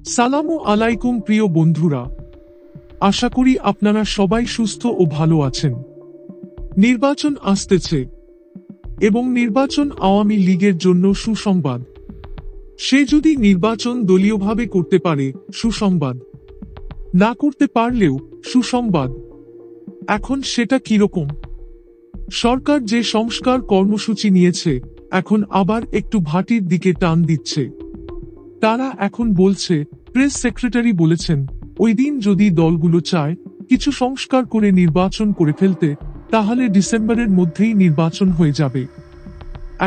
সালামু আলাইকুম প্রিয় বন্ধুরা, আশা করি আপনারা সবাই সুস্থ ও ভালো আছেন। নির্বাচন আসতেছে এবং নির্বাচন আওয়ামী লীগের জন্য সুসংবাদ। সে যদি নির্বাচন দলীয়ভাবে করতে পারে সুসংবাদ, না করতে পারলেও সুসংবাদ। এখন সেটা কিরকম? সরকার যে সংস্কার কর্মসূচি নিয়েছে এখন আবার একটু ভাটির দিকে টান দিচ্ছে। তারা এখন বলছে, প্রেস সেক্রেটারি বলেছেন, ওই দিন যদি দলগুলো চায় কিছু সংস্কার করে নির্বাচন করে ফেলতে, তাহলে ডিসেম্বরের মধ্যেই নির্বাচন হয়ে যাবে।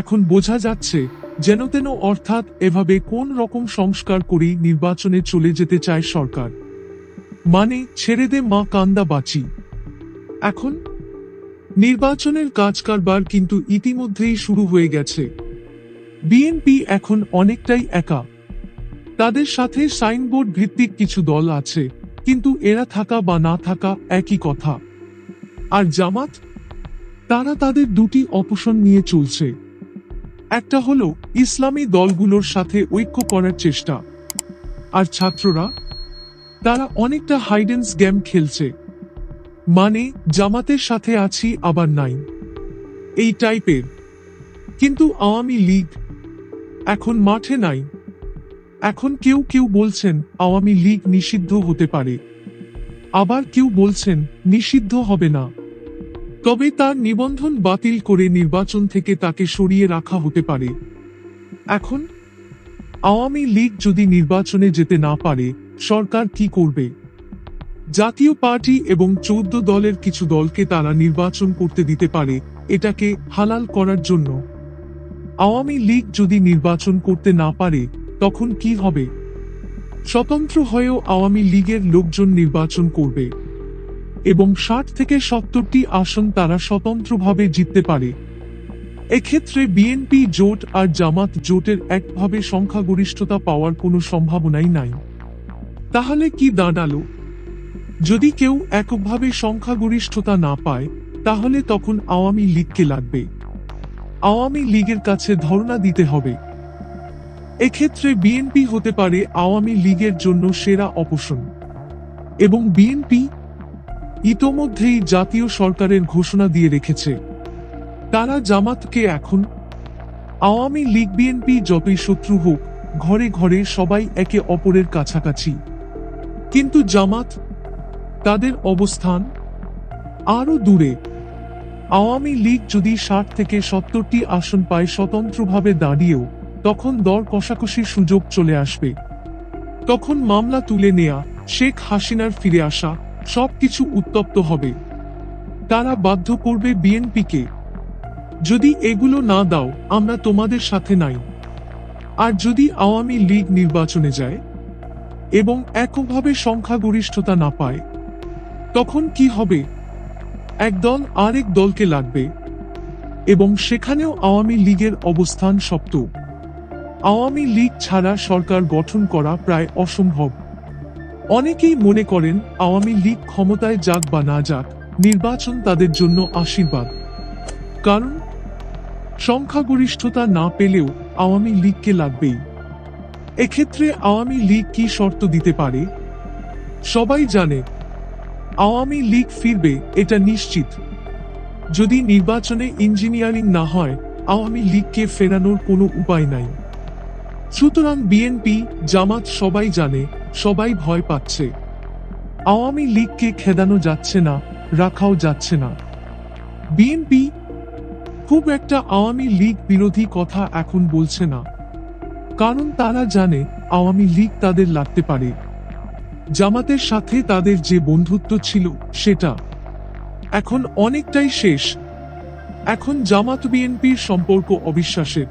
এখন বোঝা যাচ্ছে যেনতেন, অর্থাৎ এভাবে কোন রকম সংস্কার করেই নির্বাচনে চলে যেতে চায় সরকার। মানে ছেড়ে দে মা কান্দা বাঁচি। এখন নির্বাচনের কাজকারবার কিন্তু ইতিমধ্যেই শুরু হয়ে গেছে। বিএনপি এখন অনেকটাই একা। তাদের সাথে সাইনবোর্ড ভিত্তিক কিছু দল আছে, কিন্তু এরা থাকা বা না থাকা একই কথা। আর জামাত, তারা তাদের দুটি অপশন নিয়ে চলছে। একটা হলো ইসলামী দলগুলোর সাথে ঐক্য করার চেষ্টা, আর ছাত্ররা, তারা অনেকটা হাইডেন্স গেম খেলছে। মানে জামাতের সাথে আছি আবার নাই, এই টাইপের। কিন্তু আওয়ামী লীগ এখন মাঠে নাই। এখন কেউ কেউ বলছেন আওয়ামী লীগ নিষিদ্ধ হতে পারে, আবার কেউ বলছেন নিষিদ্ধ হবে না, তবে তার নিবন্ধন বাতিল করে নির্বাচন থেকে তাকে সরিয়ে রাখা হতে পারে। এখন আওয়ামী লীগ যদি নির্বাচনে যেতে না পারে, সরকার কি করবে? জাতীয় পার্টি এবং 14 দলের কিছু দলকে তারা নির্বাচন করতে দিতে পারে এটাকে হালাল করার জন্য। আওয়ামী লীগ যদি নির্বাচন করতে না পারে, তখন কি হবে? স্বতন্ত্র হয়েও আওয়ামী লীগের লোকজন নির্বাচন করবে এবং 60 থেকে 70টি আসন তারা স্বতন্ত্রভাবে জিততে পারে। এক্ষেত্রে বিএনপি জোট আর জামাত জোটের একভাবে সংখ্যাগরিষ্ঠতা পাওয়ার কোনো সম্ভাবনাই নাই। তাহলে কি দাঁড়ালো? যদি কেউ এককভাবে সংখ্যাগরিষ্ঠতা না পায়, তাহলে তখন আওয়ামী লীগকে লাগবে, আওয়ামী লীগের কাছে ধর্ণা দিতে হবে। এক্ষেত্রে বিএনপি হতে পারে আওয়ামী লীগের জন্য সেরা অপশন। এবং বিএনপি ইতোমধ্যেই জাতীয় সরকারের ঘোষণা দিয়ে রেখেছে, তারা জামাতকে এখন আওয়ামী লীগ বিএনপি যতই শত্রু হোক, ঘরে ঘরে সবাই একে অপরের কাছাকাছি। কিন্তু জামাত, তাদের অবস্থান আরো দূরে। আওয়ামী লীগ যদি 60 থেকে 70টি আসন পায় স্বতন্ত্রভাবে দাঁড়িয়েও, তখন দর কষাকষির সুযোগ চলে আসবে। তখন মামলা তুলে নেয়া, শেখ হাসিনার ফিরে আসা, সবকিছু উত্তপ্ত হবে। তারা বাধ্য করবে বিএনপিকে, যদি এগুলো না দাও আমরা তোমাদের সাথে নাই। আর যদি আওয়ামী লীগ নির্বাচনে যায় এবং এককভাবে সংখ্যাগরিষ্ঠতা না পায়, তখন কি হবে? এক দল আরেক দলকে লাগবে এবং সেখানেও আওয়ামী লীগের অবস্থান শক্ত। আওয়ামী লীগ ছাড়া সরকার গঠন করা প্রায় অসম্ভব। অনেকেই মনে করেন আওয়ামী লীগ ক্ষমতায় যাক বা না যাক, নির্বাচন তাদের জন্য আশীর্বাদ। কারণ সংখ্যাগরিষ্ঠতা না পেলেও আওয়ামী লীগকে লাগবেই। এক্ষেত্রে আওয়ামী লীগ কি শর্ত দিতে পারে? সবাই জানে আওয়ামী লীগ ফিরবে, এটা নিশ্চিত। যদি নির্বাচনে ইঞ্জিনিয়ারিং না হয়, আওয়ামী লীগকে ফেরানোর কোনো উপায় নাই। সুতরাং বিএনপি, জামাত সবাই জানে, সবাই ভয় পাচ্ছে। আওয়ামী লীগকে খেদানো যাচ্ছে না, রাখাও যাচ্ছে না। বিএনপি খুব একটা আওয়ামী লীগ বিরোধী কথা এখন বলছে না, কারণ তারা জানে আওয়ামী লীগ তাদের লাগতে পারে। জামাতের সাথে তাদের যে বন্ধুত্ব ছিল সেটা এখন অনেকটাই শেষ। এখন জামাত বিএনপির সম্পর্ক অবিশ্বাসের।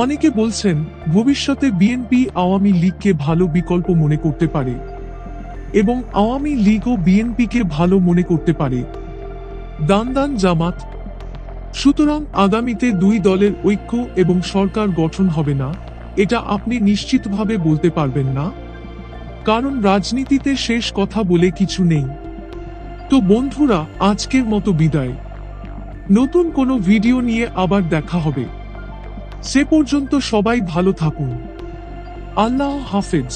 অনেকে বলছেন ভবিষ্যতে বিএনপি আওয়ামী লীগকে ভালো বিকল্প মনে করতে পারে এবং আওয়ামী লীগও বিএনপিকে ভালো মনে করতে পারে। দান জামাত। সুতরাং আগামীতে দুই দলের ঐক্য এবং সরকার গঠন হবে না, এটা আপনি নিশ্চিতভাবে বলতে পারবেন না, কারণ রাজনীতিতে শেষ কথা বলে কিছু নেই। তো বন্ধুরা, আজকের মতো বিদায়। নতুন কোনো ভিডিও নিয়ে আবার দেখা হবে। সে পর্যন্ত সবাই ভালো থাকুন। আল্লাহ হাফেজ।